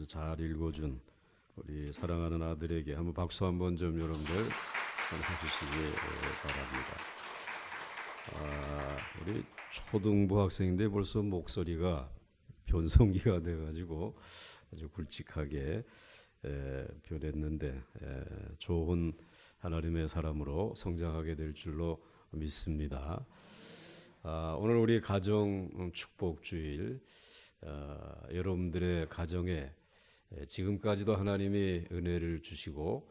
아주 잘 읽어준 우리 사랑하는 아들에게 한번 박수 한번 좀 여러분들 해주시기 바랍니다. 우리 초등부 학생인데 벌써 목소리가 변성기가 돼가지고 아주 굵직하게 변했는데 좋은 하나님의 사람으로 성장하게 될 줄로 믿습니다. 오늘 우리 가정 축복주일, 여러분들의 가정에 지금까지도 하나님이 은혜를 주시고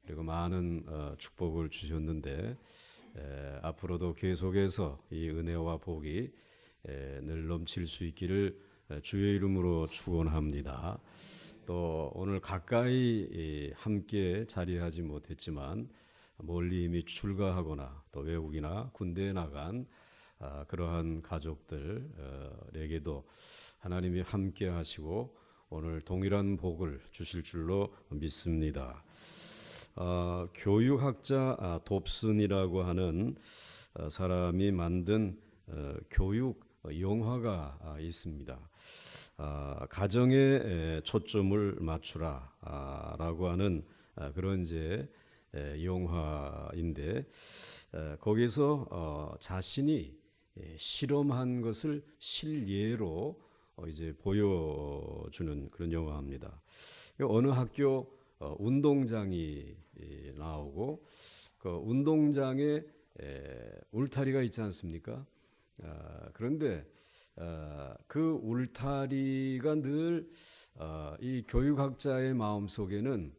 그리고 많은 축복을 주셨는데 앞으로도 계속해서 이 은혜와 복이 늘 넘칠 수 있기를 주의 이름으로 축원합니다. 또 오늘 가까이 함께 자리하지 못했지만 멀리 이미 출가하거나 또 외국이나 군대에 나간 그러한 가족들에게도 하나님이 함께 하시고 오늘 동일한 복을 주실 줄로 믿습니다. 교육학자 돕슨이라고 하는 사람이 만든 교육 영화가 있습니다. 가정에 초점을 맞추라 라고 하는 그런 이제 영화인데 거기서 자신이 실험한 것을 실예로 이제 보여주는 그런 영화입니다. 어느 학교 운동장이 나오고 그 운동장에 울타리가 있지 않습니까? 그런데 그 울타리가 늘 이 교육학자의 마음속에는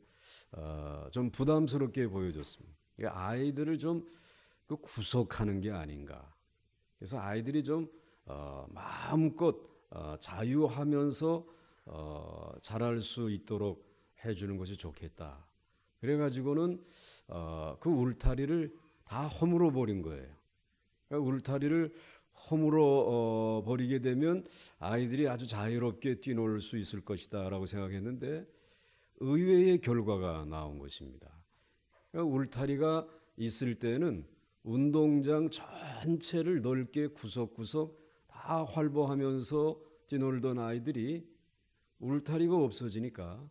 좀 부담스럽게 보여졌습니다. 아이들을 좀 구속하는 게 아닌가. 그래서 아이들이 좀 마음껏 자유하면서 자랄 수 있도록 해주는 것이 좋겠다. 그래가지고는 그 울타리를 다 허물어 버린 거예요. 그러니까 울타리를 허물어 버리게 되면 아이들이 아주 자유롭게 뛰놀 수 있을 것이다 라고 생각했는데 의외의 결과가 나온 것입니다. 그러니까 울타리가 있을 때는 운동장 전체를 넓게 구석구석 다 활보하면서 뛰놀던 아이들이 울타리가 없어지니까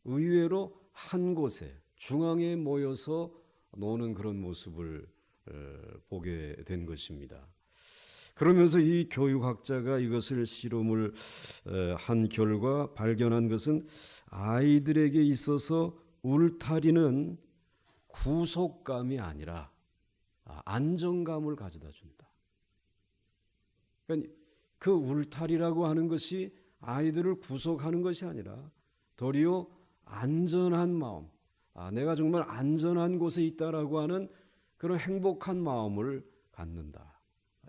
의외로 한 곳에 중앙에 모여서 노는 그런 모습을 보게 된 것입니다. 그러면서 이 교육학자가 이것을 실험을 한 결과 발견한 것은 아이들에게 있어서 울타리는 구속감이 아니라 안정감을 가져다 준다. 그러니까 그 울타리라고 하는 것이 아이들을 구속하는 것이 아니라 도리어 안전한 마음, 내가 정말 안전한 곳에 있다라고 하는 그런 행복한 마음을 갖는다.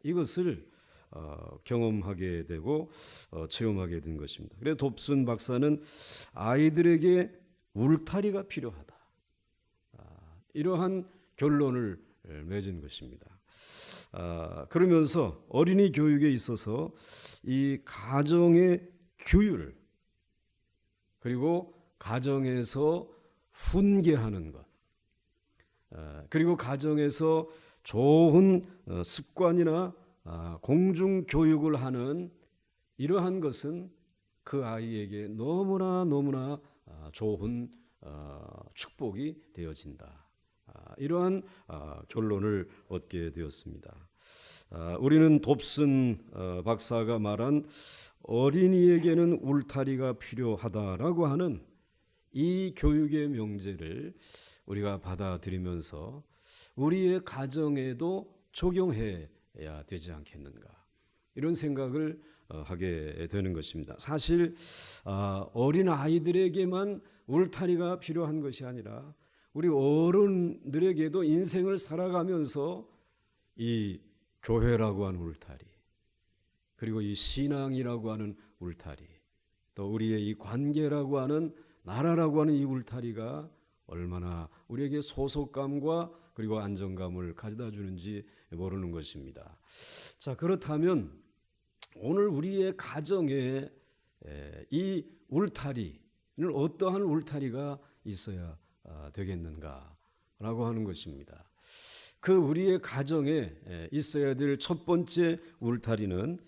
이것을 경험하게 되고 체험하게 된 것입니다. 그래서 돕슨 박사는 아이들에게 울타리가 필요하다. 이러한 결론을 맺은 것입니다. 그러면서 어린이 교육에 있어서 이 가정의 규율 그리고 가정에서 훈계하는 것 그리고 가정에서 좋은 습관이나 공중교육을 하는 이러한 것은 그 아이에게 너무나 좋은 축복이 되어진다. 이러한 결론을 얻게 되었습니다. 우리는 돕슨 박사가 말한 어린이에게는 울타리가 필요하다라고 하는 이 교육의 명제를 우리가 받아들이면서 우리의 가정에도 적용해야 되지 않겠는가 이런 생각을 하게 되는 것입니다. 사실 어린 아이들에게만 울타리가 필요한 것이 아니라 우리 어른들에게도 인생을 살아가면서 이 교회라고 하는 울타리 그리고 이 신앙이라고 하는 울타리 또 우리의 이 관계라고 하는 나라라고 하는 이 울타리가 얼마나 우리에게 소속감과 그리고 안정감을 가져다 주는지 모르는 것입니다. 자, 그렇다면 오늘 우리의 가정에 이 울타리는 어떠한 울타리가 있어야 되겠는가라고 하는 것입니다. 그 우리의 가정에 있어야 될 첫 번째 울타리는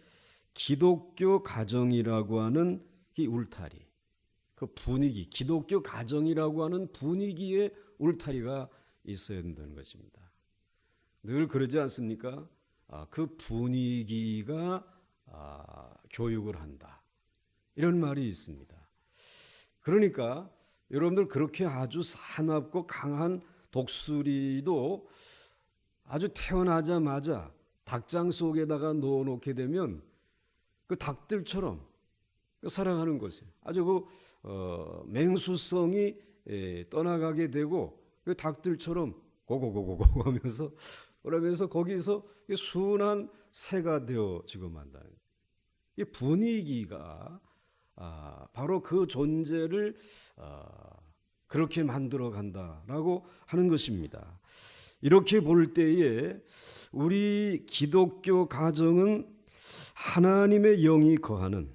기독교 가정이라고 하는 이 울타리 그 분위기, 기독교 가정이라고 하는 분위기에 울타리가 있어야 된다는 것입니다. 늘 그러지 않습니까? 그 분위기가 교육을 한다. 이런 말이 있습니다. 그러니까 여러분들 그렇게 아주 사납고 강한 독수리도 아주 태어나자마자 닭장 속에다가 넣어놓게 되면 그 닭들처럼 살아가는 것이에요. 아주 맹수성이 떠나가게 되고 그 닭들처럼 고고고고고 하면서 그러면서 거기서 순한 새가 되어지고 만다는 이 분위기가 바로 그 존재를 그렇게 만들어 간다라고 하는 것입니다. 이렇게 볼 때에 우리 기독교 가정은 하나님의 영이 거하는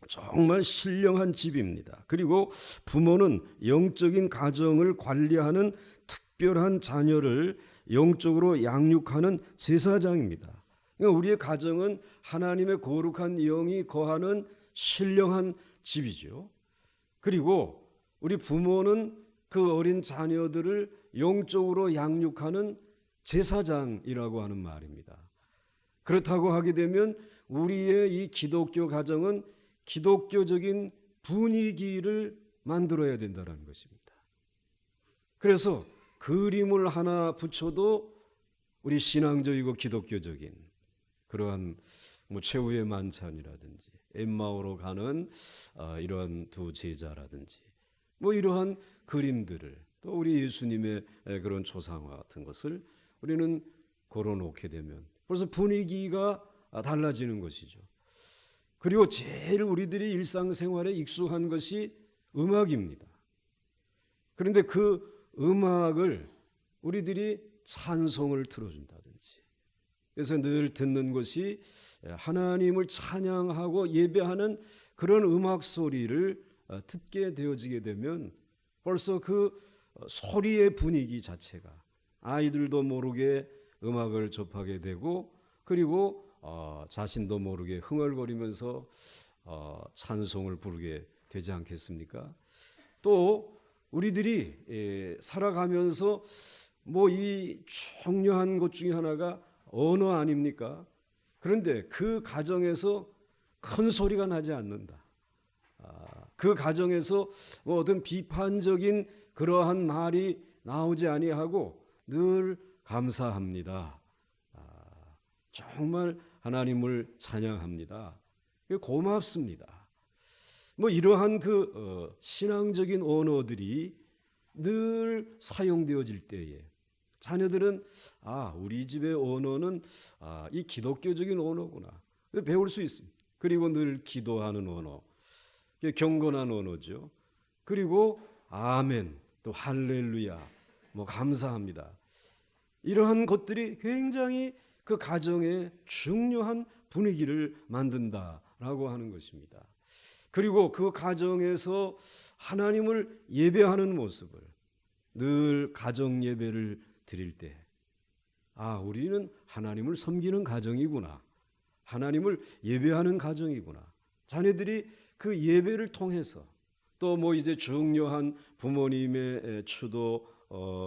정말 신령한 집입니다. 그리고 부모는 영적인 가정을 관리하는 특별한 자녀를 영적으로 양육하는 제사장입니다. 그러니까 우리의 가정은 하나님의 거룩한 영이 거하는 신령한 집이죠. 그리고 우리 부모는 그 어린 자녀들을 영적으로 양육하는 제사장이라고 하는 말입니다. 그렇다고 하게 되면 우리의 이 기독교 가정은 기독교적인 분위기를 만들어야 된다는 것입니다. 그래서 그림을 하나 붙여도 우리 신앙적이고 기독교적인 그러한 최후의 만찬이라든지 엠마오로 가는 이러한 두 제자라든지 이러한 그림들을 또 우리 예수님의 그런 초상화 같은 것을 우리는 걸어놓게 되면 벌써 분위기가 달라지는 것이죠. 그리고 제일 우리들이 일상생활에 익숙한 것이 음악입니다. 그런데 그 음악을 우리들이 찬송을 틀어준다든지 그래서 늘 듣는 것이 하나님을 찬양하고 예배하는 그런 음악 소리를 듣게 되어지게 되면 벌써 그 소리의 분위기 자체가 아이들도 모르게 음악을 접하게 되고 그리고 자신도 모르게 흥얼거리면서 찬송을 부르게 되지 않겠습니까? 또 우리들이 살아가면서 이 중요한 것 중에 하나가 언어 아닙니까? 그런데 그 가정에서 큰 소리가 나지 않는다. 그 가정에서 어떤 비판적인 그러한 말이 나오지 아니하고 늘 감사합니다. 정말 하나님을 찬양합니다. 고맙습니다. 이러한 그 신앙적인 언어들이 늘 사용되어질 때에 자녀들은 우리 집의 언어는 이 기독교적인 언어구나 배울 수 있습니다. 그리고 늘 기도하는 언어, 경건한 언어죠. 그리고 아멘, 또 할렐루야, 감사합니다. 이러한 것들이 굉장히 그 가정의 중요한 분위기를 만든다라고 하는 것입니다. 그리고 그 가정에서 하나님을 예배하는 모습을 늘 가정 예배를 드릴 때 우리는 하나님을 섬기는 가정이구나. 하나님을 예배하는 가정이구나. 자녀들이 그 예배를 통해서 또 이제 중요한 부모님의 추도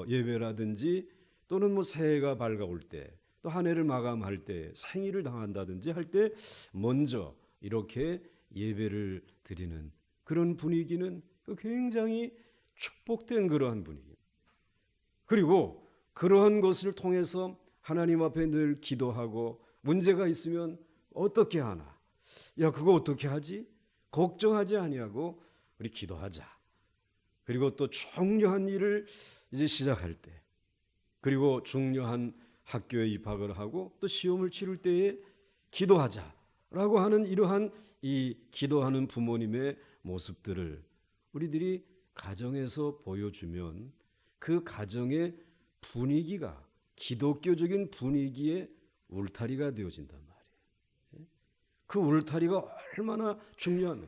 예배라든지 또는 새해가 밝아올 때 또 한 해를 마감할 때 생일을 당한다든지 할 때 먼저 이렇게 예배를 드리는 그런 분위기는 굉장히 축복된 그러한 분위기. 그리고 그러한 것을 통해서 하나님 앞에 늘 기도하고 문제가 있으면 어떻게 하나? 그거 어떻게 하지? 걱정하지 아니하고 우리 기도하자. 그리고 또 중요한 일을 이제 시작할 때 그리고 중요한 학교에 입학을 하고 또 시험을 치를 때에 기도하자라고 하는 이러한 이 기도하는 부모님의 모습들을 우리들이 가정에서 보여주면 그 가정의 분위기가 기독교적인 분위기의 울타리가 되어진단 말이에요. 그 울타리가 얼마나 중요하냐.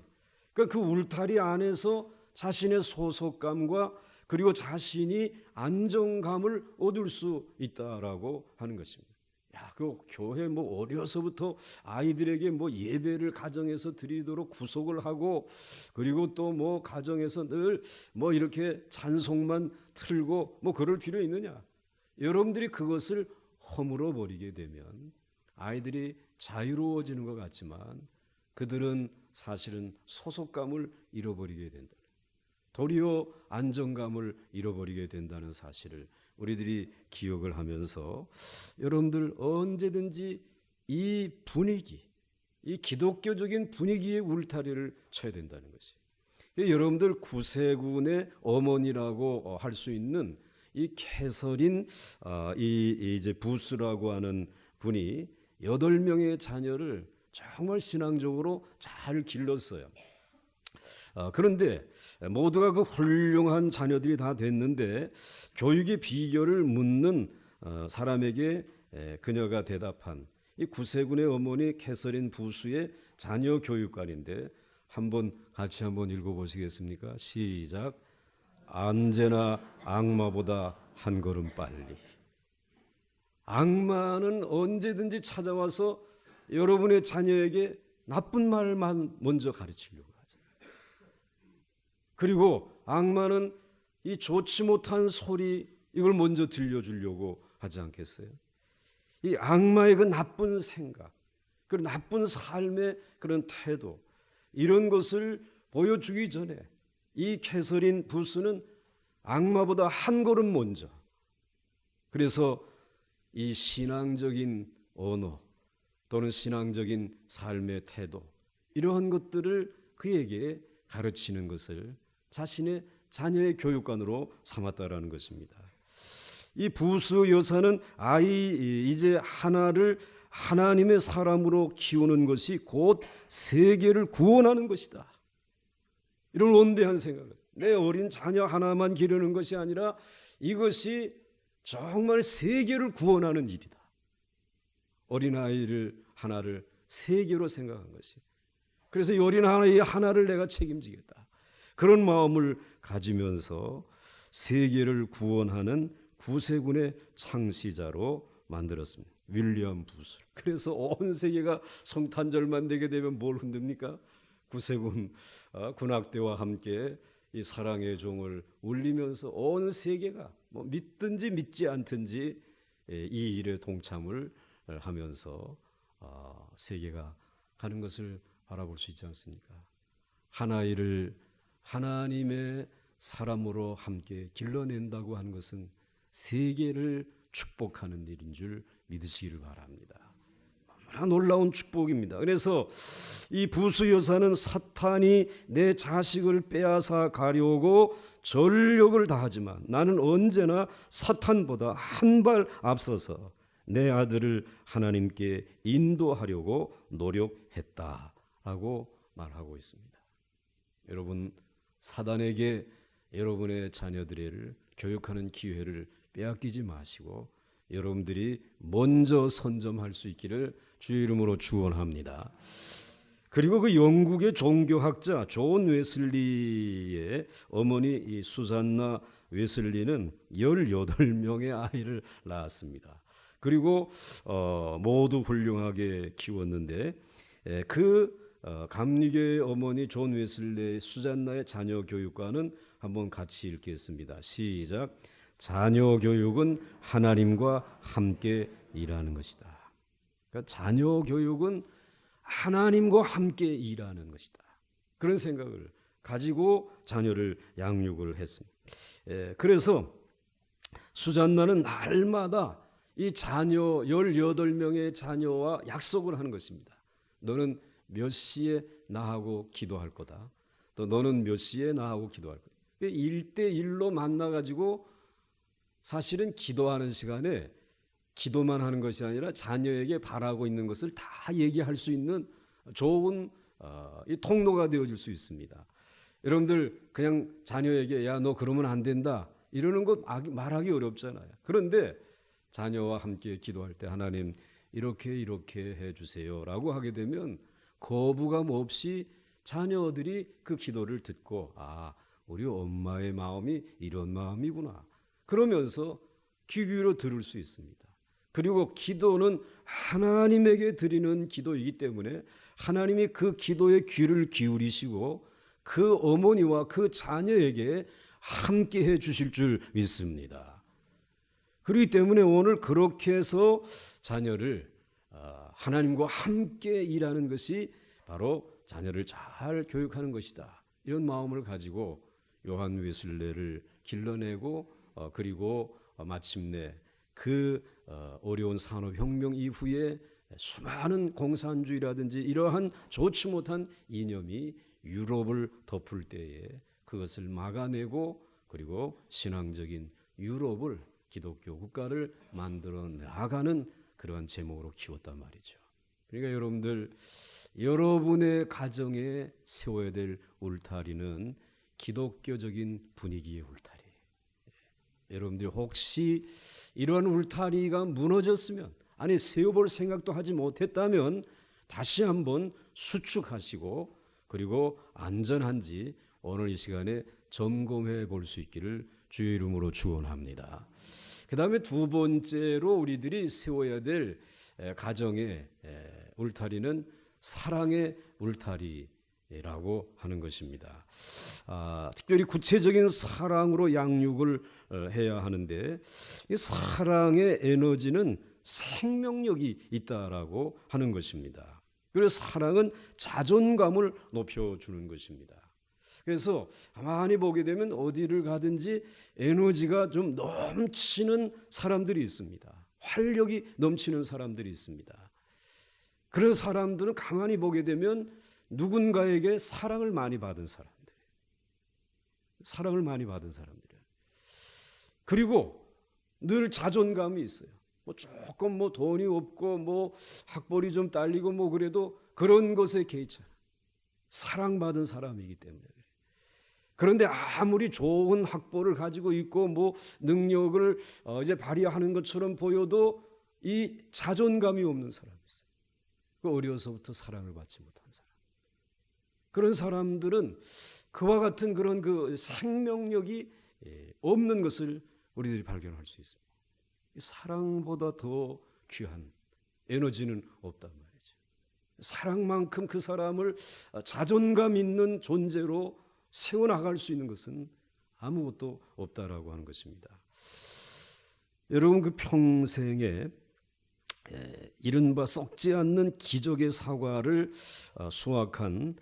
그러니까 그 울타리 안에서 자신의 소속감과 그리고 자신이 안정감을 얻을 수 있다라고 하는 것입니다. 야, 그 교회 뭐 어려서부터 아이들에게 뭐 예배를 가정에서 드리도록 구속을 하고, 그리고 또 뭐 가정에서 늘 뭐 이렇게 찬송만 틀고 뭐 그럴 필요 있느냐? 여러분들이 그것을 허물어 버리게 되면 아이들이 자유로워지는 것 같지만 그들은 사실은 소속감을 잃어버리게 된다. 도리어 안정감을 잃어버리게 된다는 사실을 우리들이 기억을 하면서, 여러분들 언제든지 이 분위기, 이 기독교적인 분위기의 울타리를 쳐야 된다는 것이. 여러분들 구세군의 어머니라고 할 수 있는 이 캐서린 이제 부스라고 하는 분이 8명의 자녀를 정말 신앙적으로 잘 길렀어요. 그런데 모두가 그 훌륭한 자녀들이 다 됐는데 교육의 비결을 묻는 사람에게 그녀가 대답한 이 구세군의 어머니 캐서린 부수의 자녀 교육관인데, 같이 한번 읽어보시겠습니까? 시작. 언제나 악마보다 한 걸음 빨리. 악마는 언제든지 찾아와서 여러분의 자녀에게 나쁜 말만 먼저 가르치려고 하죠. 그리고 악마는 이 좋지 못한 소리, 이걸 먼저 들려주려고 하지 않겠어요? 이 악마의 그 나쁜 생각, 그 나쁜 삶의 그런 태도, 이런 것을 보여주기 전에 이 캐서린 부스는 악마보다 한 걸음 먼저, 그래서 이 신앙적인 언어 또는 신앙적인 삶의 태도, 이러한 것들을 그에게 가르치는 것을 자신의 자녀의 교육관으로 삼았다라는 것입니다. 이 부수 여사는 아이 이제 하나를 하나님의 사람으로 키우는 것이 곧 세계를 구원하는 것이다. 이런 원대한 생각을, 내 어린 자녀 하나만 기르는 것이 아니라 이것이 정말 세계를 구원하는 일이다. 어린아이를 하나를 세계로 생각한 것이. 그래서 이 어린아이 하나를 내가 책임지겠다. 그런 마음을 가지면서 세계를 구원하는 구세군의 창시자로 만들었습니다. 윌리엄 부스. 그래서 온 세계가 성탄절만 되게 되면 뭘 흔듭니까? 구세군 군악대와 함께 이 사랑의 종을 울리면서 온 세계가 뭐 믿든지 믿지 않든지 이 일에 동참을 하면서 세계가 가는 것을 바라볼 수 있지 않습니까? 한 아이를 하나님의 사람으로 함께 길러낸다고 하는 것은 세계를 축복하는 일인 줄 믿으시기를 바랍니다. 너무나 놀라운 축복입니다. 그래서 이 부수 여사는 사탄이 내 자식을 빼앗아 가려고 전력을 다하지만 나는 언제나 사탄보다 한 발 앞서서 내 아들을 하나님께 인도하려고 노력했다라고 말하고 있습니다. 여러분, 사단에게 여러분의 자녀들을 교육하는 기회를 빼앗기지 마시고 여러분들이 먼저 선점할 수 있기를 주의 이름으로 축원합니다. 그리고 그 영국의 종교학자 존 웨슬리의 어머니 이 수잔나 웨슬리는 18명의 아이를 낳았습니다. 그리고 모두 훌륭하게 키웠는데 감리교의 어머니 존 웨슬리의 수잔나의 자녀 교육과는 한번 같이 읽겠습니다. 시작. 자녀 교육은 하나님과 함께 일하는 것이다. 그러니까 자녀 교육은 하나님과 함께 일하는 것이다. 그런 생각을 가지고 자녀를 양육을 했습니다. 그래서 수잔나는 날마다 이 자녀 18명의 자녀와 약속을 하는 것입니다. 너는 몇 시에 나하고 기도할 거다. 또 너는 몇 시에 나하고 기도할 거다. 1대1로 만나가지고 사실은 기도하는 시간에 기도만 하는 것이 아니라 자녀에게 바라고 있는 것을 다 얘기할 수 있는 좋은 이 통로가 되어줄 수 있습니다. 여러분들 그냥 자녀에게 야, 너 그러면 안 된다 이러는 것 말하기 어렵잖아요. 그런데 자녀와 함께 기도할 때 하나님 이렇게 해주세요라고 하게 되면 거부감 없이 자녀들이 그 기도를 듣고 우리 엄마의 마음이 이런 마음이구나 그러면서 귀 기울여 들을 수 있습니다. 그리고 기도는 하나님에게 드리는 기도이기 때문에 하나님이 그 기도에 귀를 기울이시고 그 어머니와 그 자녀에게 함께 해 주실 줄 믿습니다. 그렇기 때문에 오늘 그렇게 해서 자녀를 하나님과 함께 일하는 것이 바로 자녀를 잘 교육하는 것이다. 이런 마음을 가지고 요한 웨슬레를 길러내고 그리고 마침내 그 어려운 산업혁명 이후에 수많은 공산주의라든지 이러한 좋지 못한 이념이 유럽을 덮을 때에 그것을 막아내고 그리고 신앙적인 유럽을 기독교 국가를 만들어 나가는 그러한 제목으로 키웠단 말이죠. 그러니까 여러분들, 여러분의 가정에 세워야 될 울타리는 기독교적인 분위기의 울타리. 여러분들 혹시 이런 울타리가 무너졌으면, 아니 세워볼 생각도 하지 못했다면 다시 한번 수축하시고 그리고 안전한지 오늘 이 시간에 점검해 볼 수 있기를 주의 이름으로 축원합니다. 그 다음에 두 번째로 우리들이 세워야 될 가정의 울타리는 사랑의 울타리라고 하는 것입니다. 특별히 구체적인 사랑으로 양육을 해야 하는데 이 사랑의 에너지는 생명력이 있다라고 하는 것입니다. 그래서 사랑은 자존감을 높여주는 것입니다. 그래서 가만히 보게 되면 어디를 가든지 에너지가 좀 넘치는 사람들이 있습니다. 활력이 넘치는 사람들이 있습니다. 그런 사람들은 가만히 보게 되면 누군가에게 사랑을 많이 받은 사람들, 사랑을 많이 받은 사람들이에요. 그리고 늘 자존감이 있어요. 조금 돈이 없고 학벌이 좀 딸리고 그래도 그런 것에 개의치 않아요. 사랑받은 사람이기 때문에. 그런데 아무리 좋은 학벌을 가지고 있고 능력을 이제 발휘하는 것처럼 보여도 이 자존감이 없는 사람이 있어요. 그 어려서부터 사랑을 받지 못한 사람. 그런 사람들은 그와 같은 그런 그 생명력이 없는 것을 우리들이 발견할 수 있습니다. 사랑보다 더 귀한 에너지는 없단 말이죠. 사랑만큼 그 사람을 자존감 있는 존재로 세워나갈 수 있는 것은 아무것도 없다라고 하는 것입니다. 여러분, 그 평생에 이른바 썩지 않는 기적의 사과를 수확한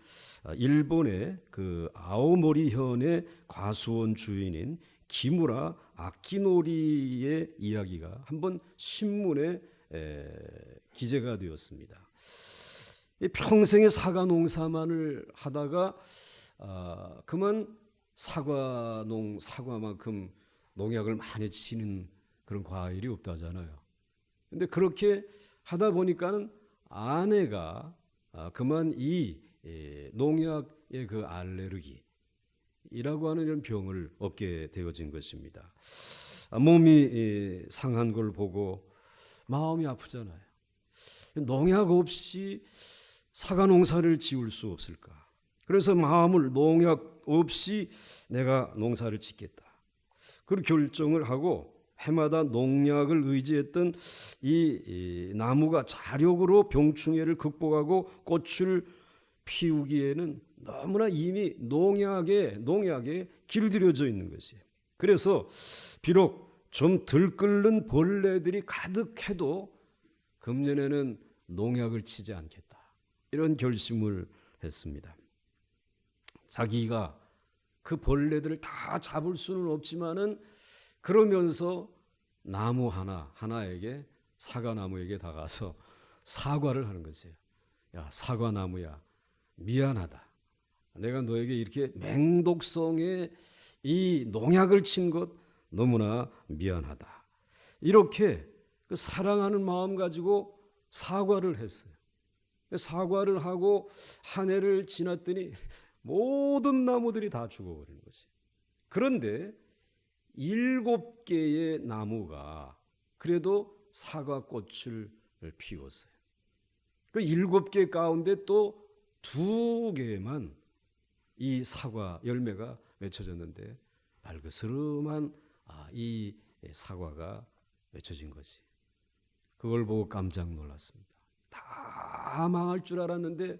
일본의 그 아오모리현의 과수원 주인인 기무라 아키노리의 이야기가 한번 신문에 기재가 되었습니다. 평생의 사과 농사만을 하다가 그만 사과만큼 농약을 많이 치는 그런 과일이 없다잖아요. 근데 그렇게 하다 보니까는 아내가 그만 이 농약의 그 알레르기라고 하는 이런 병을 얻게 되어진 것입니다. 몸이 상한 걸 보고 마음이 아프잖아요. 농약 없이 사과 농사를 지을 수 없을까? 그래서 마음을 농약 없이 내가 농사를 짓겠다. 그런 결정을 하고 해마다 농약을 의지했던 이 나무가 자력으로 병충해를 극복하고 꽃을 피우기에는 너무나 이미 농약에 길들여져 있는 것이에요. 그래서 비록 좀 들끓는 벌레들이 가득해도 금년에는 농약을 치지 않겠다. 이런 결심을 했습니다. 자기가 그 벌레들을 다 잡을 수는 없지만은 그러면서 나무 하나에게 사과나무에게 다가서 사과를 하는 것이에요. 야, 사과나무야, 미안하다. 내가 너에게 이렇게 맹독성의 이 농약을 친 것 너무나 미안하다. 이렇게 그 사랑하는 마음 가지고 사과를 했어요. 사과를 하고 한 해를 지났더니 모든 나무들이 다 죽어버리는 것이에요. 그런데 7개의 나무가 그래도 사과꽃을 피웠어요. 그 7개 가운데 또 2개만 이 사과 열매가 맺혀졌는데 발그스름한 이 사과가 맺혀진 것이. 그걸 보고 깜짝 놀랐습니다. 다 망할 줄 알았는데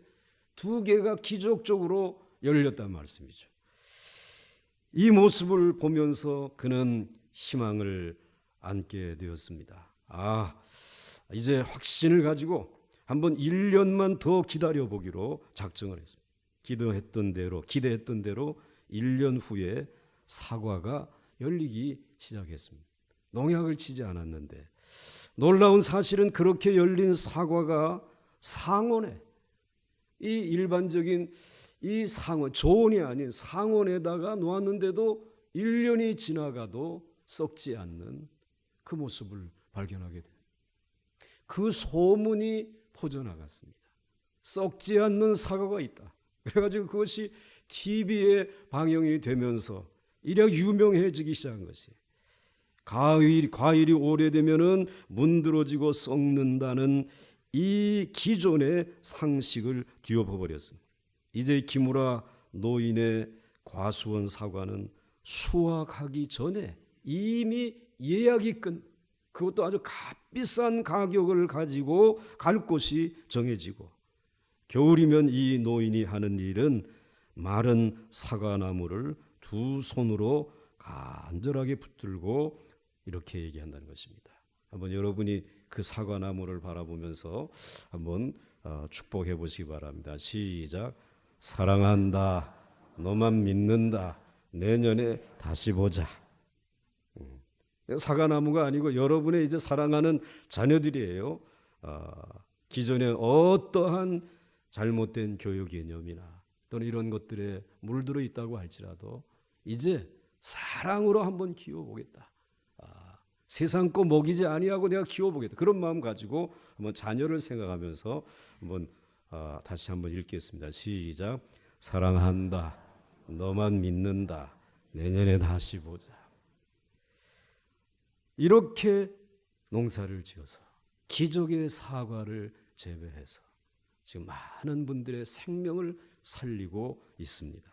2개가 기적적으로 열렸단 말씀이죠. 이 모습을 보면서 그는 희망을 안게 되었습니다. 이제 확신을 가지고 한번 1년만 더 기다려보기로 작정을 했습니다. 기대했던 대로 1년 후에 사과가 열리기 시작했습니다. 농약을 치지 않았는데 놀라운 사실은 그렇게 열린 사과가 상온에, 이 일반적인 이 상온, 저온이 아닌 상온에다가 놓았는데도 1년이 지나가도 썩지 않는 그 모습을 발견하게 돼요. 그 소문이 퍼져나갔습니다. 썩지 않는 사과가 있다. 그래가지고 그것이 TV에 방영이 되면서 이렇게 유명해지기 시작한 것이에요. 과일이 오래되면은 문드러지고 썩는다는 이 기존의 상식을 뒤엎어버렸습니다. 이제 기무라 노인의 과수원 사과는 수확하기 전에 이미 예약이 그것도 아주 값비싼 가격을 가지고 갈 곳이 정해지고, 겨울이면 이 노인이 하는 일은 마른 사과나무를 2 손으로 간절하게 붙들고 이렇게 얘기한다는 것입니다. 한번 여러분이 그 사과나무를 바라보면서 한번 축복해 보시기 바랍니다. 시작. 사랑한다. 너만 믿는다. 내년에 다시 보자. 사과나무가 아니고 여러분의 이제 사랑하는 자녀들이에요. 기존에 어떠한 잘못된 교육 개념이나 또는 이런 것들에 물들어 있다고 할지라도 이제 사랑으로 한번 키워보겠다. 세상 거 먹이지 아니하고 내가 키워보겠다. 그런 마음 가지고 한번 자녀를 생각하면서 한번 다시 한번 읽겠습니다. 시작. 사랑한다. 너만 믿는다. 내년에 다시 보자. 이렇게 농사를 지어서 기적의 사과를 재배해서 지금 많은 분들의 생명을 살리고 있습니다.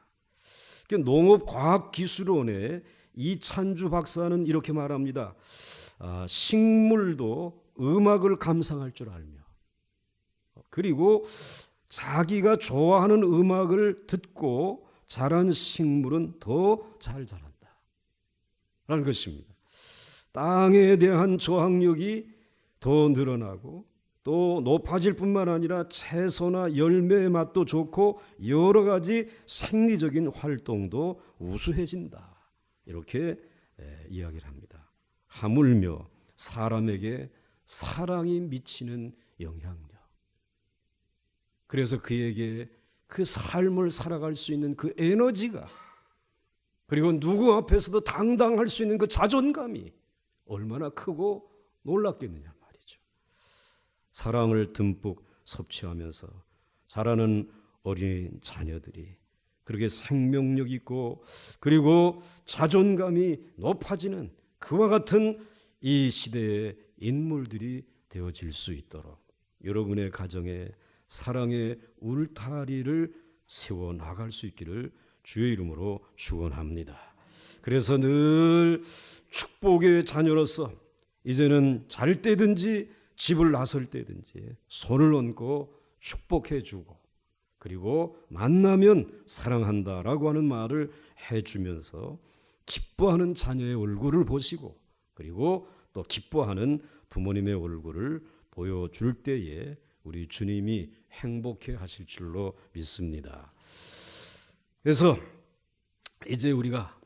농업과학기술원의 이찬주 박사는 이렇게 말합니다. 식물도 음악을 감상할 줄 알며, 그리고 자기가 좋아하는 음악을 듣고 자란 식물은 더 잘 자란다 라는 것입니다. 땅에 대한 저항력이 더 늘어나고 또 높아질 뿐만 아니라 채소나 열매의 맛도 좋고 여러 가지 생리적인 활동도 우수해진다. 이렇게 이야기를 합니다. 하물며 사람에게 사랑이 미치는 영향력. 그래서 그에게 그 삶을 살아갈 수 있는 그 에너지가, 그리고 누구 앞에서도 당당할 수 있는 그 자존감이 얼마나 크고 놀랍겠느냐 말이죠. 사랑을 듬뿍 섭취하면서 자라는 어린 자녀들이 그렇게 생명력 있고 그리고 자존감이 높아지는 그와 같은 이 시대의 인물들이 되어질 수 있도록 여러분의 가정에 사랑의 울타리를 세워 나갈 수 있기를 주의 이름으로 축원합니다. 그래서 늘 축복의 자녀로서 이제는 잘 때든지 집을 나설 때든지 손을 얹고 축복해 주고, 그리고 만나면 사랑한다라고 하는 말을 해주면서 기뻐하는 자녀의 얼굴을 보시고, 그리고 또 기뻐하는 부모님의 얼굴을 보여줄 때에 우리 주님이 행복해 하실 줄로 믿습니다. 그래서 이제 우리가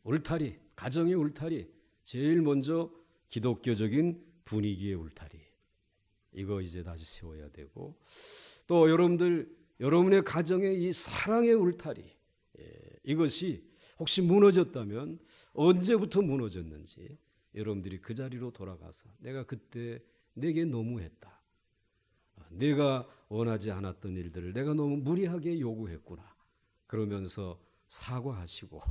울타리, 가정의 울타리, 제일 먼저 기독교적인 분위기의 울타리, 이거 이제 다시 세워야 되고, 또 여러분의 가정의 이 사랑의 울타리, 이것이 혹시 무너졌다면 언제부터 무너졌는지 여러분들이 그 자리로 돌아가서 내가 그때 내게 너무했다, 내가 원하지 않았던 일들을 내가 너무 무리하게 요구했구나, 그러면서 사과하시고,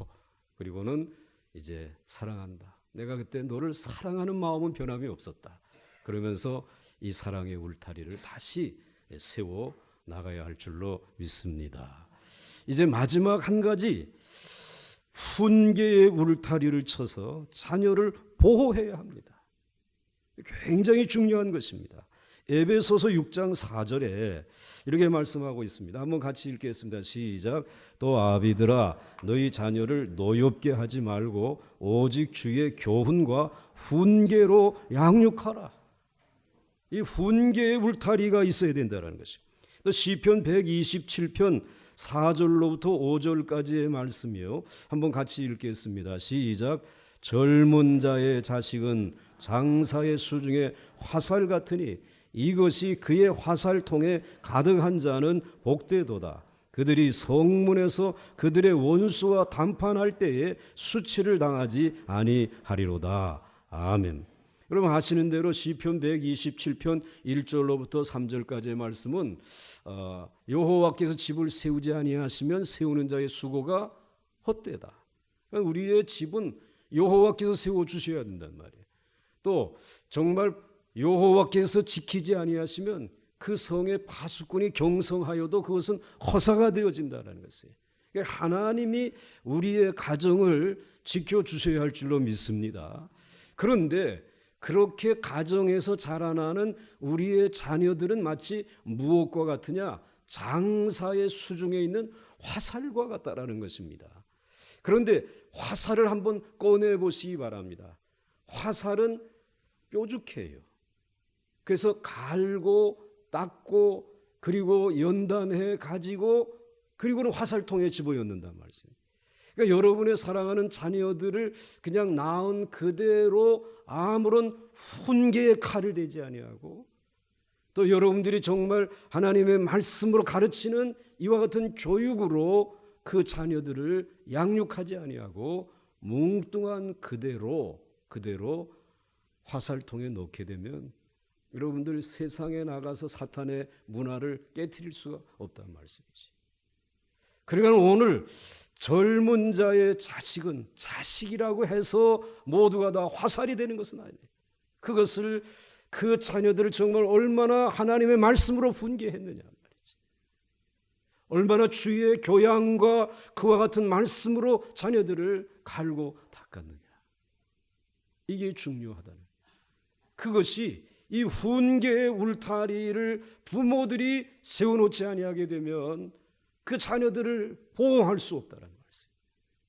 그리고는 이제 사랑한다, 내가 그때 너를 사랑하는 마음은 변함이 없었다, 그러면서 이 사랑의 울타리를 다시 세워 나가야 할 줄로 믿습니다. 이제 마지막 한 가지, 훈계의 울타리를 쳐서 자녀를 보호해야 합니다. 굉장히 중요한 것입니다. 에베소서 6장 4절에 이렇게 말씀하고 있습니다. 한번 같이 읽겠습니다. 시작. 또 아비들아 너희 자녀를 노엽게 하지 말고 오직 주의 교훈과 훈계로 양육하라. 이 훈계의 울타리가 있어야 된다는 것입니다. 또 시편 127편 4절로부터 5절까지의 말씀이요. 한번 같이 읽겠습니다. 시작. 젊은 자의 자식은 장사의 수중에 화살 같으니 이것이 그의 화살통에 가득한 자는 복되도다. 그들이 성문에서 그들의 원수와 담판할 때에 수치를 당하지 아니하리로다. 아멘. 여러분 아시는 대로 시편 127편 1절로부터 3절까지의 말씀은 여호와께서 집을 세우지 아니하시면 세우는 자의 수고가 헛되다. 그러니까 우리의 집은 여호와께서 세워주셔야 된단 말이에요. 또 정말 여호와께서 지키지 아니하시면 그 성의 파수꾼이 경성하여도 그것은 허사가 되어진다는 것이에요. 하나님이 우리의 가정을 지켜주셔야 할 줄로 믿습니다. 그런데 그렇게 가정에서 자라나는 우리의 자녀들은 마치 무엇과 같으냐? 장사의 수중에 있는 화살과 같다라는 것입니다. 그런데 화살을 한번 꺼내보시기 바랍니다. 화살은 뾰족해요. 그래서 갈고 닦고 그리고 연단해 가지고 그리고는 화살통에 집어넣는단 말이에요. 그러니까 여러분의 사랑하는 자녀들을 그냥 낳은 그대로 아무런 훈계의 칼을 대지 아니하고 또 여러분들이 정말 하나님의 말씀으로 가르치는 이와 같은 교육으로 그 자녀들을 양육하지 아니하고 뭉뚱한 그대로 화살통에 넣게 되면 여러분들 세상에 나가서 사탄의 문화를 깨트릴 수가 없다는 말씀이지. 그러니까 오늘 젊은 자의 자식은 자식이라고 해서 모두가 다 화살이 되는 것은 아니에요. 그것을 그 자녀들을 정말 얼마나 하나님의 말씀으로 훈계했느냐 말이지. 얼마나 주의 교양과 그와 같은 말씀으로 자녀들을 갈고 닦았느냐. 이게 중요하다는 거예요. 그것이 이 훈계의 울타리를 부모들이 세워놓지 아니하게 되면 그 자녀들을 보호할 수 없다는 말씀,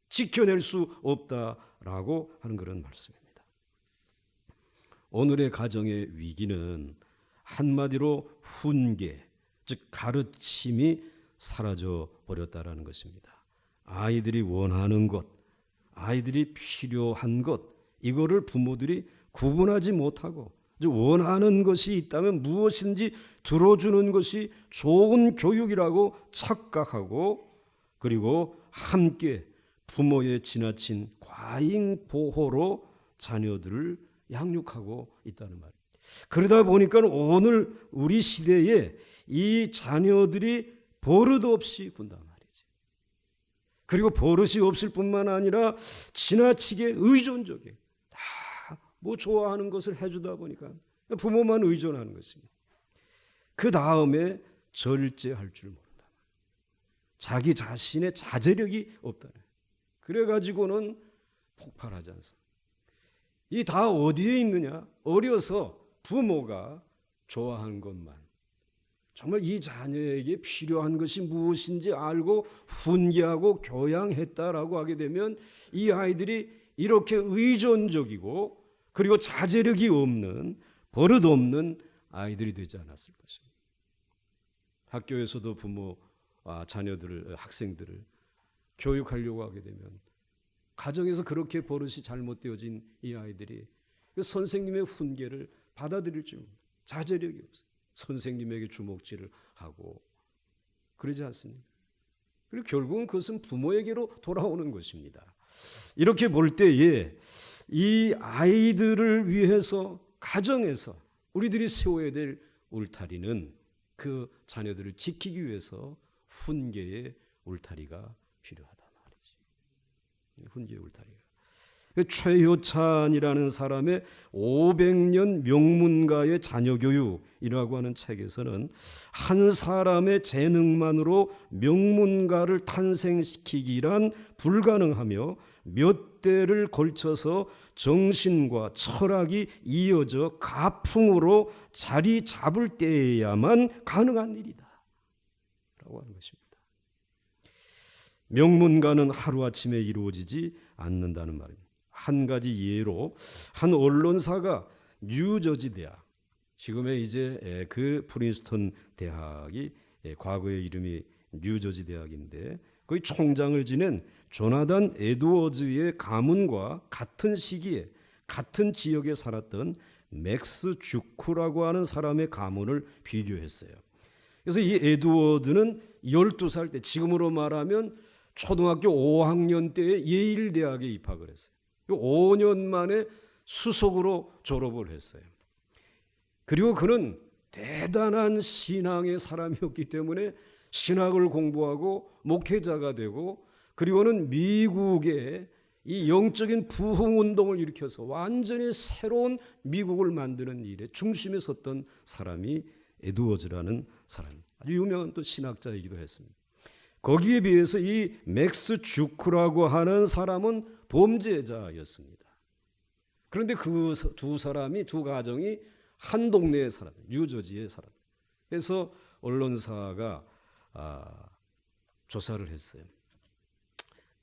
지켜낼 수 없다라고 하는 그런 말씀입니다. 오늘의 가정의 위기는 한마디로 훈계, 즉 가르침이 사라져 버렸다라는 것입니다. 아이들이 원하는 것, 아이들이 필요한 것, 이거를 부모들이 구분하지 못하고 원하는 것이 있다면 무엇인지 들어주는 것이 좋은 교육이라고 착각하고 그리고 함께 부모의 지나친 과잉 보호로 자녀들을 양육하고 있다는 말입니다. 그러다 보니까 오늘 우리 시대에 이 자녀들이 버릇 없이 군단 말이지. 그리고 버릇이 없을 뿐만 아니라 지나치게 의존적이에요. 뭐 좋아하는 것을 해주다 보니까 부모만 의존하는 것입니다. 그 다음에 절제할 줄 모른다. 자기 자신의 자제력이 없다. 그래가지고는 폭발하지 않습니다. 이 다 어디에 있느냐? 어려서 부모가 좋아하는 것만, 정말 이 자녀에게 필요한 것이 무엇인지 알고 훈계하고 교양했다라고 하게 되면 이 아이들이 이렇게 의존적이고 그리고 자제력이 없는, 버릇 없는 아이들이 되지 않았을 것입니다. 학교에서도 부모와 자녀들을, 학생들을 교육하려고 하게 되면 가정에서 그렇게 버릇이 잘못되어진 이 아이들이 선생님의 훈계를 받아들일 줄 모릅니다. 자제력이 없어요. 선생님에게 주먹질을 하고 그러지 않습니까? 그리고 결국은 그것은 부모에게로 돌아오는 것입니다. 이렇게 볼 때에 이 아이들을 위해서 가정에서 우리들이 세워야 될 울타리는 그 자녀들을 지키기 위해서 훈계의 울타리가 필요하다 말이지. 훈계의 울타리가. 최효찬이라는 사람의 500년 명문가의 자녀교육이라고 하는 책에서는 한 사람의 재능만으로 명문가를 탄생시키기란 불가능하며 몇 대를 걸쳐서 정신과 철학이 이어져 가풍으로 자리 잡을 때에야만 가능한 일이다 라고 하는 것입니다. 명문가는 하루아침에 이루어지지 않는다는 말입니다. 한 가지 예로 한 언론사가 뉴저지 대학, 지금의 이제 그 프린스턴 대학이 과거의 이름이 뉴저지 대학인데 거기 총장을 지낸 조나단 에드워즈의 가문과 같은 시기에 같은 지역에 살았던 맥스 주크라고 하는 사람의 가문을 비교했어요. 그래서 이 에드워드는 12살 때, 지금으로 말하면 초등학교 5학년 때에 예일 대학에 입학을 했어요. 5년 만에 수석으로 졸업을 했어요. 그리고 그는 대단한 신앙의 사람이었기 때문에 신학을 공부하고 목회자가 되고, 그리고는 미국의 이 영적인 부흥 운동을 일으켜서 완전히 새로운 미국을 만드는 일에 중심에 섰던 사람이 에드워즈라는 사람, 아주 유명한 또 신학자이기도 했습니다. 거기에 비해서 이 맥스 주크라고 하는 사람은 범죄자였습니다. 그런데 그 두 사람이, 두 가정이 한 동네에 살았다, 뉴저지에 살았다. 그래서 언론사가 조사를 했어요.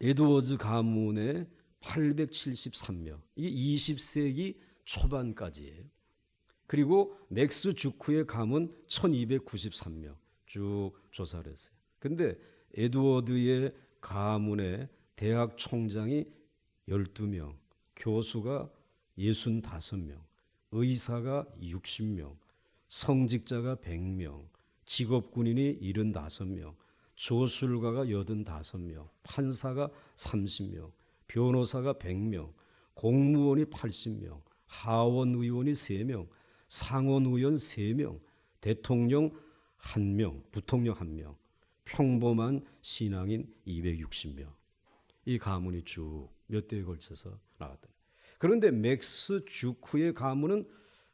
에드워즈 가문의 873명, 이게 20세기 초반까지예요. 그리고 맥스 주크의 가문 1293명 쭉 조사를 했어요. 근데 에드워드의 가문의 대학 총장이 12명, 교수가 65명, 의사가 60명, 성직자가 100명, 직업군인이 75명, 저술가가 85명, 판사가 30명, 변호사가 100명, 공무원이 80명, 하원의원이 3명, 상원의원 3명, 대통령 1명, 부통령 1명, 평범한 신앙인 260명. 이 가문이 쭉 몇 대에 걸쳐서 나왔다. 그런데 맥스 주크의 가문은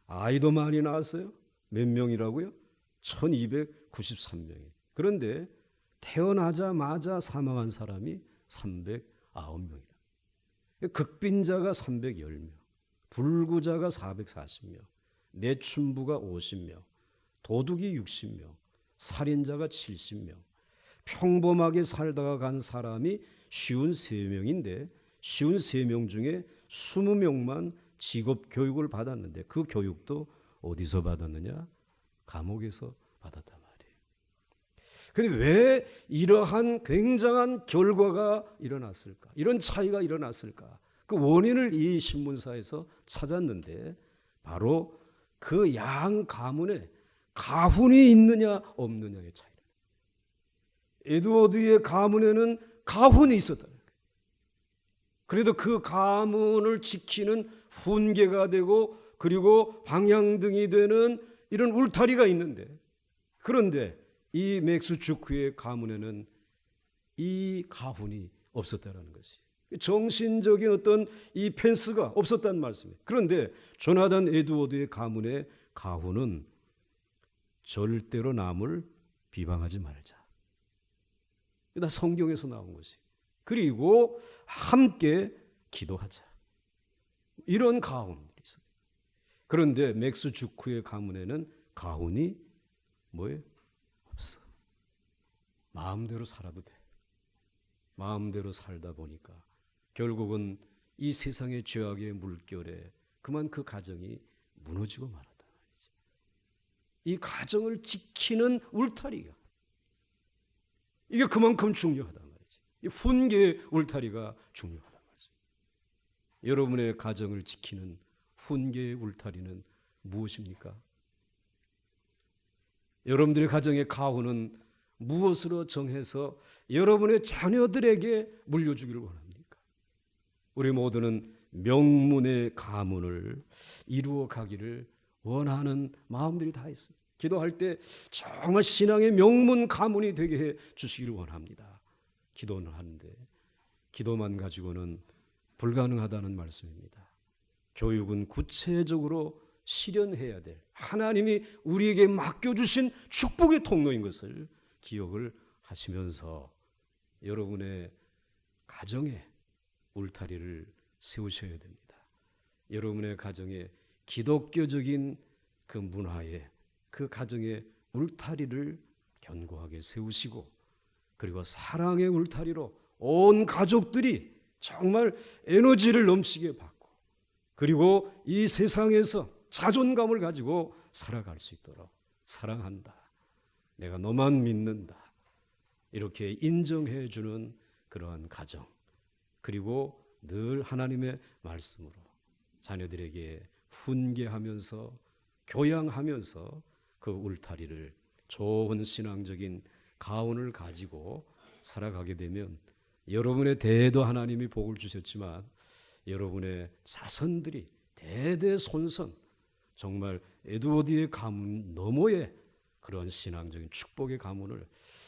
아이도 많이 낳았어요. 몇 명이라고요? 1293명이. 그런데 태어나자마자 사망한 사람이 309명이라. 극빈자가 310명, 불구자가 440명, 내춘부가 50명, 도둑이 60명, 살인자가 70명, 평범하게 살다가 간 사람이 53명인데 53명 중에 20명만 직업교육을 받았는데 그 교육도 어디서 받았느냐? 감옥에서 받았단 말이에요. 그런데 왜 이러한 굉장한 결과가 일어났을까? 이런 차이가 일어났을까? 그 원인을 이 신문사에서 찾았는데 바로 그 양 가문에 가훈이 있느냐 없느냐의 차이다. 에드워드의 가문에는 가훈이 있었다는 거예요. 그래도 그 가문을 지키는 훈계가 되고 그리고 방향등이 되는 이런 울타리가 있는데, 그런데 이 맥스 주크의 가문에는 이 가훈이 없었다는 것이, 정신적인 어떤 이 펜스가 없었다는 말씀이에요. 그런데 조나단 에드워드의 가문의 가훈은 절대로 남을 비방하지 말자. 다 성경에서 나온 것이. 그리고 함께 기도하자. 이런 가훈이 있어요. 그런데 맥스 주크의 가문에는 가훈이 뭐예요? 없어. 마음대로 살아도 돼. 마음대로 살다 보니까 결국은 이 세상의 죄악의 물결에 그만 그 가정이 무너지고 말았단 말이지. 이 가정을 지키는 울타리가, 이게 그만큼 중요하단 말이지. 이 훈계의 울타리가 중요하단 말이지. 여러분의 가정을 지키는 훈계의 울타리는 무엇입니까? 여러분들의 가정의 가훈은 무엇으로 정해서 여러분의 자녀들에게 물려주기를 원합니까? 우리 모두는 명문의 가문을 이루어 가기를 원하는 마음들이 다 있습니다. 기도할 때 정말 신앙의 명문 가문이 되게 해 주시기를 원합니다. 기도는 하는데 기도만 가지고는 불가능하다는 말씀입니다. 교육은 구체적으로 실현해야 될 하나님이 우리에게 맡겨주신 축복의 통로인 것을 기억을 하시면서 여러분의 가정에 울타리를 세우셔야 됩니다. 여러분의 가정에 기독교적인 그 문화에 그 가정의 울타리를 견고하게 세우시고, 그리고 사랑의 울타리로 온 가족들이 정말 에너지를 넘치게 받고, 그리고 이 세상에서 자존감을 가지고 살아갈 수 있도록, 사랑한다, 내가 너만 믿는다, 이렇게 인정해 주는 그러한 가정, 그리고 늘 하나님의 말씀으로 자녀들에게 훈계하면서 교양하면서 그 울타리를, 좋은 신앙적인 가운을 가지고 살아가게 되면 여러분의 대도 하나님이 복을 주셨지만 여러분의 자손들이 대대손손 정말 에드워드의 가문 너머의 그런 신앙적인 축복의 가문을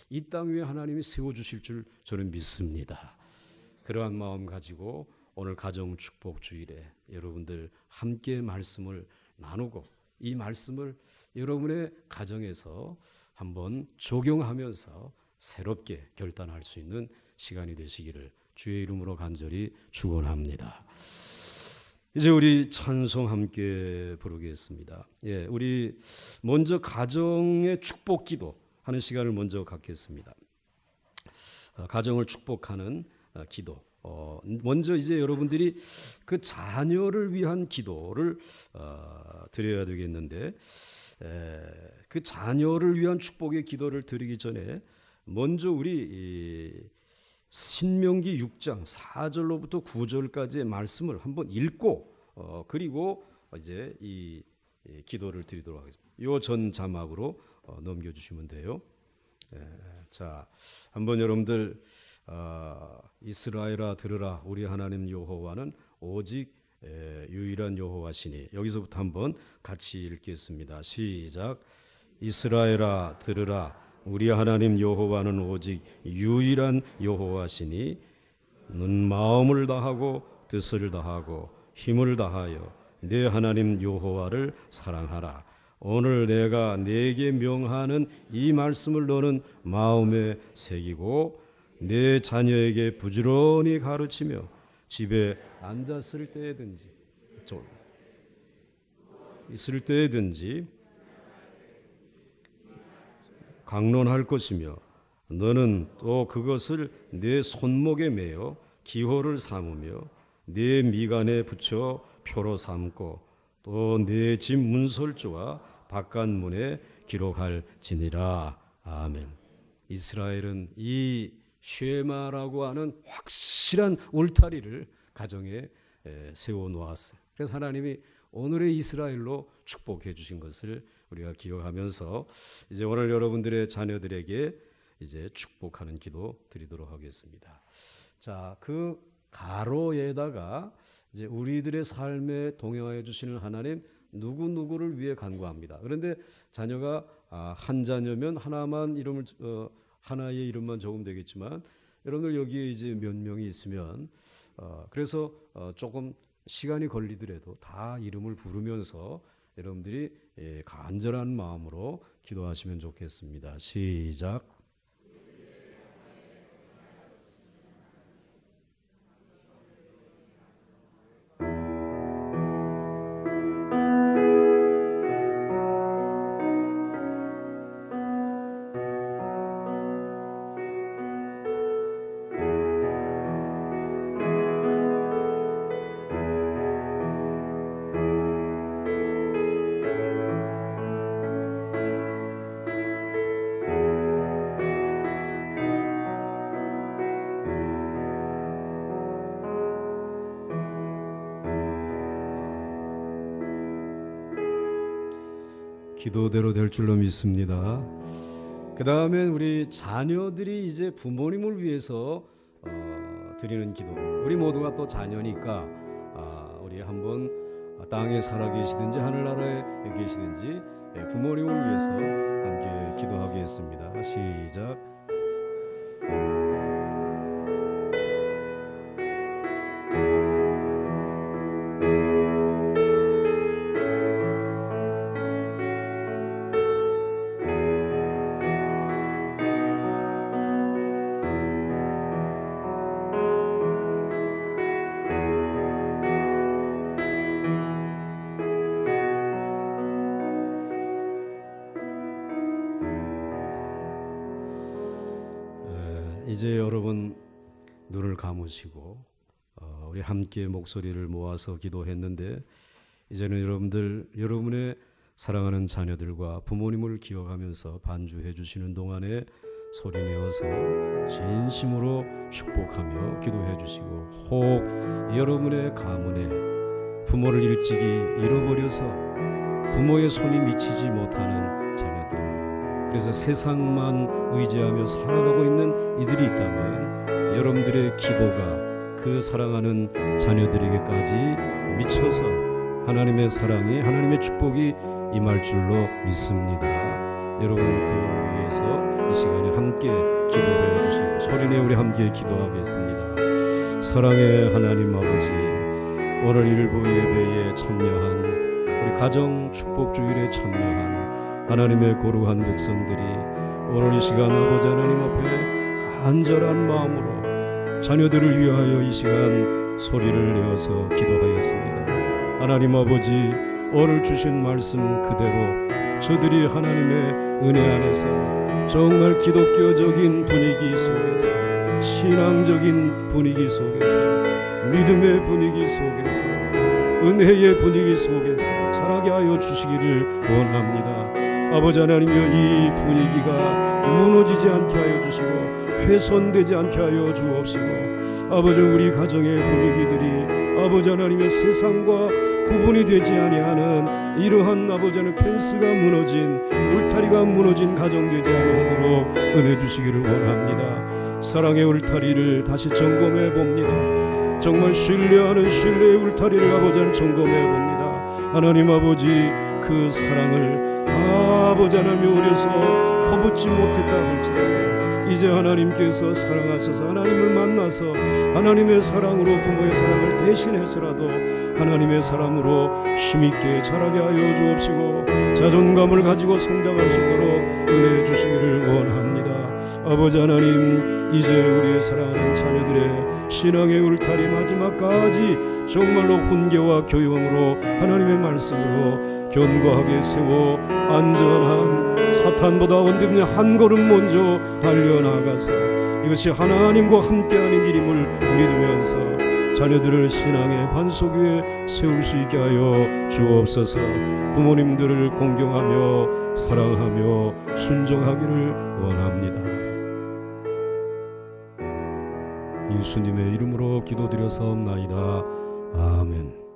이 땅 위에 하나님이 세워주실 줄 저는 믿습니다. 그러한 마음 가지고 오늘 가정 축복 주일에 여러분들 함께 말씀을 나누고, 이 말씀을 여러분의 가정에서 한번 적용하면서 새롭게 결단할 수 있는 시간이 되시기를 주의 이름으로 간절히 축원합니다. 이제 우리 찬송 함께 부르겠습니다. 예, 우리 먼저 가정의 축복 기도 하는 시간을 먼저 갖겠습니다. 가정을 축복하는 기도. 먼저 이제 여러분들이 그 자녀를 위한 기도를 드려야 되겠는데, 그 자녀를 위한 축복의 기도를 드리기 전에 먼저 우리 신명기 6장 4절로부터 9절까지의 말씀을 한번 읽고 그리고 이제 이 기도를 드리도록 하겠습니다. 이 전 자막으로 넘겨주시면 돼요. 자, 한번 여러분들 이스라엘아 들으라, 우리 하나님 여호와는 오직 유일한 여호와시니. 여기서부터 한번 같이 읽겠습니다. 시작. 이스라엘아 들으라, 우리 하나님 여호와는 오직 유일한 여호와시니 넌 마음을 다하고 뜻을 다하고 힘을 다하여 내 하나님 여호와를 사랑하라. 오늘 내가 네게 명하는 이 말씀을 너는 마음에 새기고 내 자녀에게 부지런히 가르치며 집에 앉았을 때든지 있을 때든지 강론할 것이며, 너는 또 그것을 내 손목에 매어 기호를 삼으며 내 미간에 붙여 표로 삼고 또 내 집 문설주와 바깥문에 기록할지니라. 아멘. 이스라엘은 이 쉐마라고 하는 확실한 울타리를 가정에 세워놓았어요. 그래서 하나님이 오늘의 이스라엘로 축복해 주신 것을 우리가 기억하면서 이제 오늘 여러분들의 자녀들에게 이제 축복하는 기도 드리도록 하겠습니다. 자, 그 가로에다가 이제 우리들의 삶에 동행하여 주시는 하나님 누구누구를 위해 간구합니다. 그런데 자녀가 한 자녀면 하나만 이름을 하나의 이름만 적으면 되겠지만, 여러분들 여기에 이제 몇 명이 있으면 그래서 조금 시간이 걸리더라도 다 이름을 부르면서 여러분들이 간절한 마음으로 기도하시면 좋겠습니다. 시작. 기도대로 될 줄로 믿습니다. 그 다음에 우리 자녀들이 이제 부모님을 위해서 드리는 기도. 우리 모두가 또 자녀니까 우리 한번 땅에 살아 계시든지 하늘나라에 계시든지 부모님을 위해서 함께 기도하겠습니다. 시작. 이제 여러분 눈을 감으시고 우리 함께 목소리를 모아서 기도했는데 이제는 여러분의 사랑하는 자녀들과 부모님을 기억하면서 반주해 주시는 동안에 소리내어서 진심으로 축복하며 기도해 주시고, 혹 여러분의 가문에 부모를 일찍이 잃어버려서 부모의 손이 미치지 못하는 자녀들, 그래서 세상만 의지하며 살아가고 있는 이들이 있다면 여러분들의 기도가 그 사랑하는 자녀들에게까지 미쳐서 하나님의 사랑이, 하나님의 축복이 임할 줄로 믿습니다. 여러분 그 위해서 이 시간에 함께 기도해 주시고 소리내 우리 함께 기도하겠습니다. 사랑의 하나님 아버지, 오늘 일부 예배에 참여한 우리 가정 축복주일에 참여한 하나님의 거룩한 백성들이 오늘 이 시간 아버지 하나님 앞에 간절한 마음으로 자녀들을 위하여 이 시간 소리를 내어서 기도하였습니다. 하나님 아버지, 오늘 주신 말씀 그대로 저들이 하나님의 은혜 안에서 정말 기독교적인 분위기 속에서, 신앙적인 분위기 속에서, 믿음의 분위기 속에서, 은혜의 분위기 속에서 자라게 하여 주시기를 원합니다. 아버지 하나님이여, 이 분위기가 무너지지 않게 하여 주시고 훼손되지 않게 하여 주옵시고, 아버지 우리 가정의 분위기들이 아버지 하나님의 세상과 구분이 되지 아니하는 이러한 아버지 하나님 펜스가 무너진, 울타리가 무너진 가정 되지 아니하도록 은혜 주시기를 원합니다. 사랑의 울타리를 다시 점검해 봅니다. 정말 신뢰하는 신뢰의 울타리를 아버지 하나님 점검해 봅니다. 하나님 아버지, 그 사랑을 아버지 하나님 어려서 퍼붓지 못했다 할지라도 이제 하나님께서 사랑하셔서 하나님을 만나서 하나님의 사랑으로, 부모의 사랑을 대신해서라도 하나님의 사람으로 힘있게 자라게 하여 주옵시고 자존감을 가지고 성장할 수 있도록 은혜 주시기를 원합니다. 아버지 하나님, 이제 우리의 사랑하는 자녀들의 신앙의 울타리 마지막까지 정말로 훈계와 교육으로 하나님의 말씀으로 견고하게 세워 안전한, 사탄보다 언제든지 한 걸음 먼저 달려나가서 이것이 하나님과 함께하는 길임을 믿으면서 자녀들을 신앙의 반석 위에 세울 수 있게 하여 주옵소서. 부모님들을 공경하며 사랑하며 순종하기를 원합니다. 예수님의 이름으로 기도드려서옵나이다. 아멘.